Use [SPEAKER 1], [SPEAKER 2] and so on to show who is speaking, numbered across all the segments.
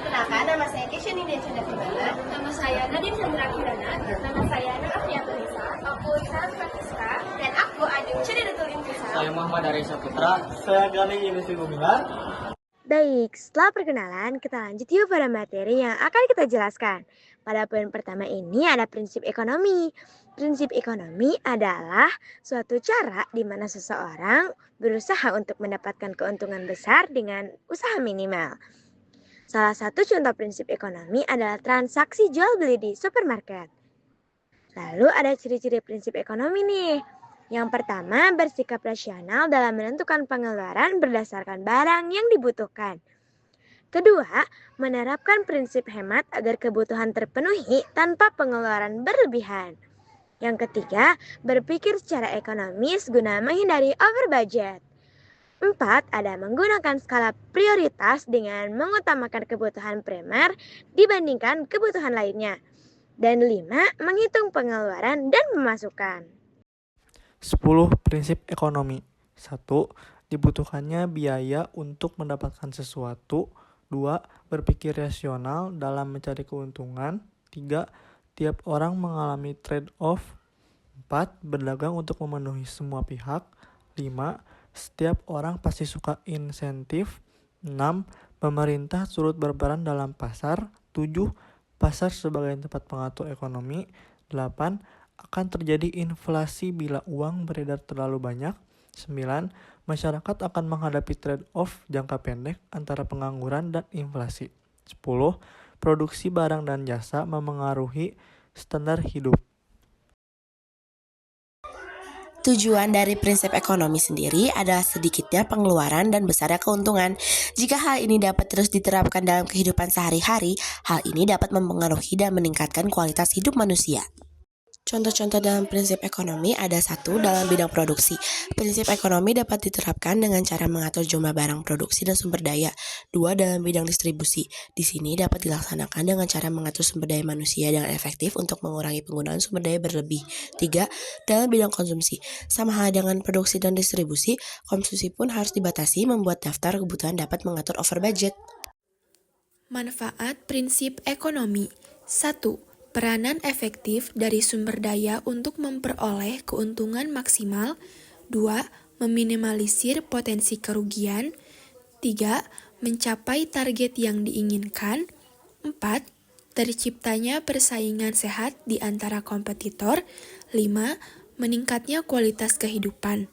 [SPEAKER 1] Perkenalkan, nama saya Kesha Nindya Chandra Kimana.
[SPEAKER 2] Nama saya Nadine Chandra Kirana.
[SPEAKER 1] Nama saya Nurafia Tulisa.
[SPEAKER 2] Aku Isara Pratiska.
[SPEAKER 1] Dan aku Ajeng Cedidatul Intisal.
[SPEAKER 3] Saya Muhammad Arisa Putra. Saya Gani Yunus Gumilar.
[SPEAKER 4] Baik, setelah perkenalan, kita lanjut yuk pada materi yang akan kita jelaskan. Pada poin pertama ini ada prinsip ekonomi. Prinsip ekonomi adalah suatu cara di mana seseorang berusaha untuk mendapatkan keuntungan besar dengan usaha minimal. Salah satu contoh prinsip ekonomi adalah transaksi jual beli di supermarket. Lalu ada ciri-ciri prinsip ekonomi nih. Yang pertama, bersikap rasional dalam menentukan pengeluaran berdasarkan barang yang dibutuhkan. Kedua, menerapkan prinsip hemat agar kebutuhan terpenuhi tanpa pengeluaran berlebihan. Yang ketiga, berpikir secara ekonomis guna menghindari over budget. 4. Ada menggunakan skala prioritas dengan mengutamakan kebutuhan primer dibandingkan kebutuhan lainnya. Dan 5. Menghitung pengeluaran dan pemasukan.
[SPEAKER 5] 10 prinsip ekonomi. 1. Dibutuhkannya biaya untuk mendapatkan sesuatu. 2. Berpikir rasional dalam mencari keuntungan. 3. Tiap orang mengalami trade-off. 4. Berdagang untuk memenuhi semua pihak. 5. Setiap orang pasti suka insentif. 6. Pemerintah turut berperan dalam pasar. 7. Pasar sebagai tempat pengatur ekonomi. 8. Akan terjadi inflasi bila uang beredar terlalu banyak. 9. Masyarakat akan menghadapi trade-off jangka pendek antara pengangguran dan inflasi. 10. Produksi barang dan jasa memengaruhi standar hidup.
[SPEAKER 6] Tujuan dari prinsip ekonomi sendiri adalah sedikitnya pengeluaran dan besarnya keuntungan. Jika hal ini dapat terus diterapkan dalam kehidupan sehari-hari, hal ini dapat mempengaruhi dan meningkatkan kualitas hidup manusia. Contoh-contoh dalam prinsip ekonomi ada 1. Dalam bidang produksi. Prinsip ekonomi dapat diterapkan dengan cara mengatur jumlah barang produksi dan sumber daya. 2. Dalam bidang distribusi. Di sini dapat dilaksanakan dengan cara mengatur sumber daya manusia dengan efektif untuk mengurangi penggunaan sumber daya berlebih. 3. Dalam bidang konsumsi. Sama halnya dengan produksi dan distribusi, konsumsi pun harus dibatasi. Membuat daftar kebutuhan dapat mengatur over budget.
[SPEAKER 7] Manfaat prinsip ekonomi. 1. Peranan efektif dari sumber daya untuk memperoleh keuntungan maksimal. 2. Meminimalisir potensi kerugian. 3. Mencapai target yang diinginkan. 4. Terciptanya persaingan sehat di antara kompetitor. 5. Meningkatnya kualitas kehidupan.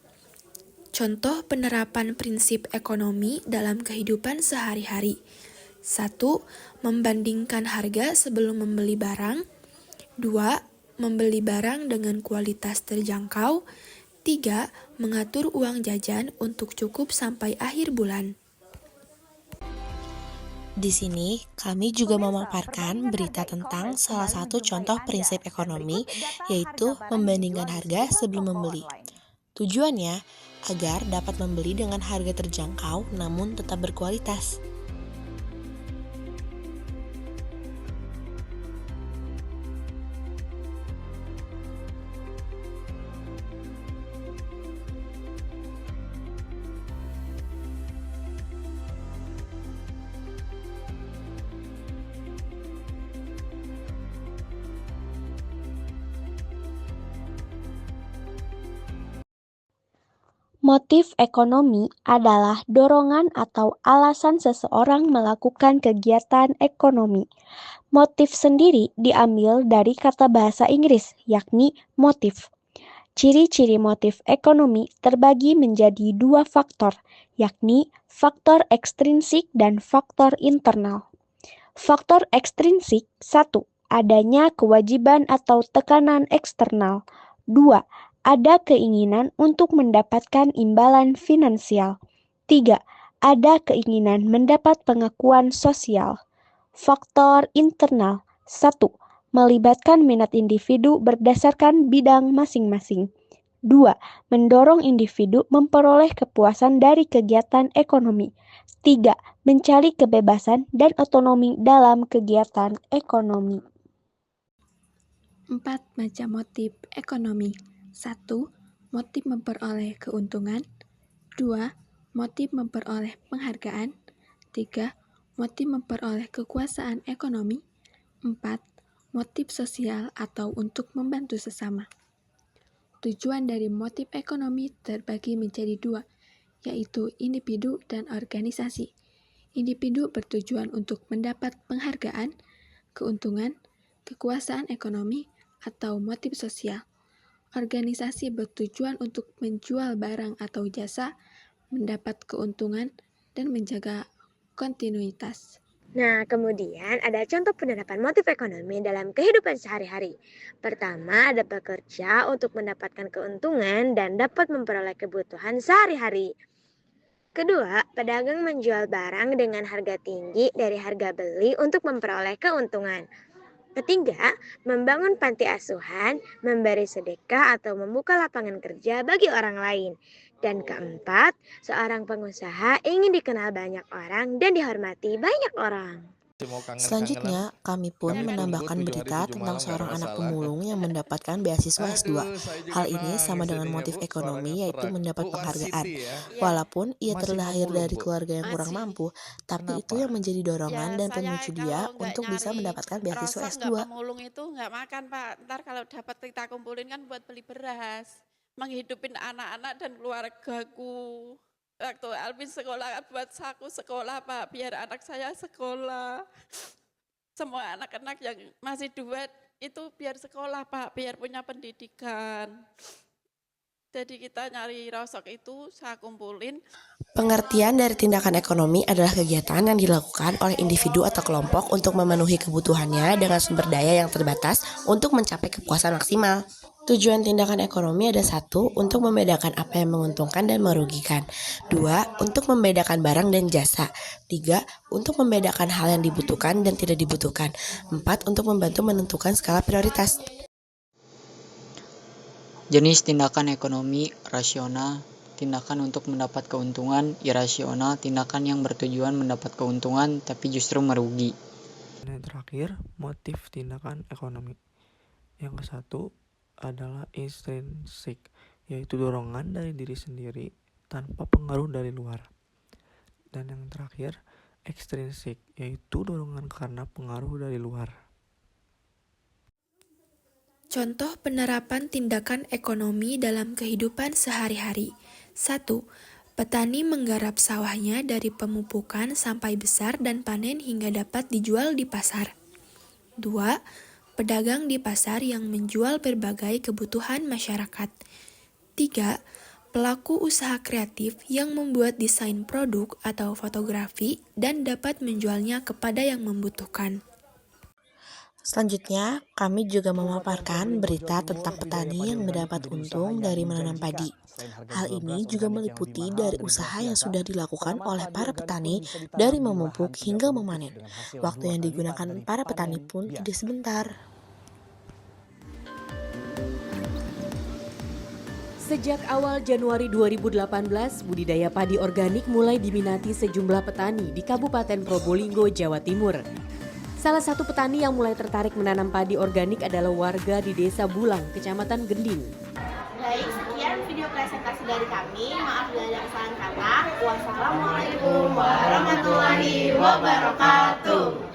[SPEAKER 7] Contoh penerapan prinsip ekonomi dalam kehidupan sehari-hari. 1. Membandingkan harga sebelum membeli barang. 2. Membeli barang dengan kualitas terjangkau. 3. Mengatur uang jajan untuk cukup sampai akhir bulan.
[SPEAKER 6] Di sini, kami juga memaparkan berita tentang salah satu contoh prinsip ekonomi, yaitu membandingkan harga sebelum membeli. Tujuannya agar dapat membeli dengan harga terjangkau namun tetap berkualitas.
[SPEAKER 8] Motif ekonomi adalah dorongan atau alasan seseorang melakukan kegiatan ekonomi. Motif sendiri diambil dari kata bahasa Inggris, yakni motif. Ciri-ciri motif ekonomi terbagi menjadi 2 faktor, yakni faktor ekstrinsik dan faktor internal. Faktor ekstrinsik 1. Adanya kewajiban atau tekanan eksternal. 2. Ada keinginan untuk mendapatkan imbalan finansial. 3. Ada keinginan mendapat pengakuan sosial. Faktor internal 1. Melibatkan minat individu berdasarkan bidang masing-masing. 2. Mendorong individu memperoleh kepuasan dari kegiatan ekonomi. 3. Mencari kebebasan dan otonomi dalam kegiatan ekonomi.
[SPEAKER 9] 4 macam motif ekonomi. 1. Motif memperoleh keuntungan. 2. Motif memperoleh penghargaan. 3. motif memperoleh kekuasaan ekonomi. 4. Motif sosial atau untuk membantu sesama. Tujuan dari motif ekonomi terbagi menjadi dua, yaitu individu dan organisasi. Individu bertujuan untuk mendapat penghargaan, keuntungan, kekuasaan ekonomi, atau motif sosial. Organisasi bertujuan untuk menjual barang atau jasa, mendapat keuntungan, dan menjaga kontinuitas.
[SPEAKER 4] Nah, kemudian ada contoh penerapan motif ekonomi dalam kehidupan sehari-hari. Pertama, ada bekerja untuk mendapatkan keuntungan dan dapat memperoleh kebutuhan sehari-hari. Kedua, pedagang menjual barang dengan harga tinggi dari harga beli untuk memperoleh keuntungan. Ketiga, membangun panti asuhan, memberi sedekah atau membuka lapangan kerja bagi orang lain. Dan keempat, seorang pengusaha ingin dikenal banyak orang dan dihormati banyak orang.
[SPEAKER 6] Selanjutnya, kami pun menambahkan berita tentang seorang anak pemulung yang mendapatkan beasiswa S2. Hal ini sama dengan motif ekonomi, yaitu mendapat penghargaan. Walaupun ia terlahir dari keluarga yang kurang mampu, tapi itu yang menjadi dorongan dan pemicu dia untuk bisa mendapatkan beasiswa S2.
[SPEAKER 10] Pemulung itu nggak makan, Pak. Ntar kalau dapat kita kumpulin kan buat beli beras, menghidupin anak-anak dan keluargaku. Waktu Alvin sekolah buat saku sekolah, Pak, biar anak saya sekolah. Semua anak-anak yang masih duet itu biar sekolah, Pak, biar punya pendidikan. Jadi kita nyari rosok itu, saya kumpulin.
[SPEAKER 6] Pengertian dari tindakan ekonomi adalah kegiatan yang dilakukan oleh individu atau kelompok untuk memenuhi kebutuhannya dengan sumber daya yang terbatas untuk mencapai kepuasan maksimal. Tujuan tindakan ekonomi ada 1, untuk membedakan apa yang menguntungkan dan merugikan. 2, untuk membedakan barang dan jasa. 3, untuk membedakan hal yang dibutuhkan dan tidak dibutuhkan. 4, untuk membantu menentukan skala prioritas.
[SPEAKER 3] Jenis tindakan ekonomi rasional, tindakan untuk mendapat keuntungan; irasional, tindakan yang bertujuan mendapat keuntungan tapi justru merugi.
[SPEAKER 5] Dan yang terakhir, motif tindakan ekonomi. Yang ke-1 adalah intrinsik, yaitu dorongan dari diri sendiri tanpa pengaruh dari luar. Dan yang terakhir, ekstrinsik, yaitu dorongan karena pengaruh dari luar.
[SPEAKER 7] Contoh penerapan tindakan ekonomi dalam kehidupan sehari-hari. 1. Petani menggarap sawahnya dari pemupukan sampai besar dan panen hingga dapat dijual di pasar. 2. Pedagang di pasar yang menjual berbagai kebutuhan masyarakat. 3. Pelaku usaha kreatif yang membuat desain produk atau fotografi dan dapat menjualnya kepada yang membutuhkan.
[SPEAKER 6] Selanjutnya, kami juga memaparkan berita tentang petani yang mendapat untung dari menanam padi. Hal ini juga meliputi dari usaha yang sudah dilakukan oleh para petani dari memupuk hingga memanen. Waktu yang digunakan para petani pun tidak sebentar.
[SPEAKER 11] Sejak awal Januari 2018, budidaya padi organik mulai diminati sejumlah petani di Kabupaten Probolinggo, Jawa Timur. Salah satu petani yang mulai tertarik menanam padi organik adalah warga di Desa Bulang, Kecamatan Gending.
[SPEAKER 1] Baik, sekian video presentasi dari kami. Maaf bila ada kesalahan kata. Wassalamualaikum warahmatullahi wabarakatuh.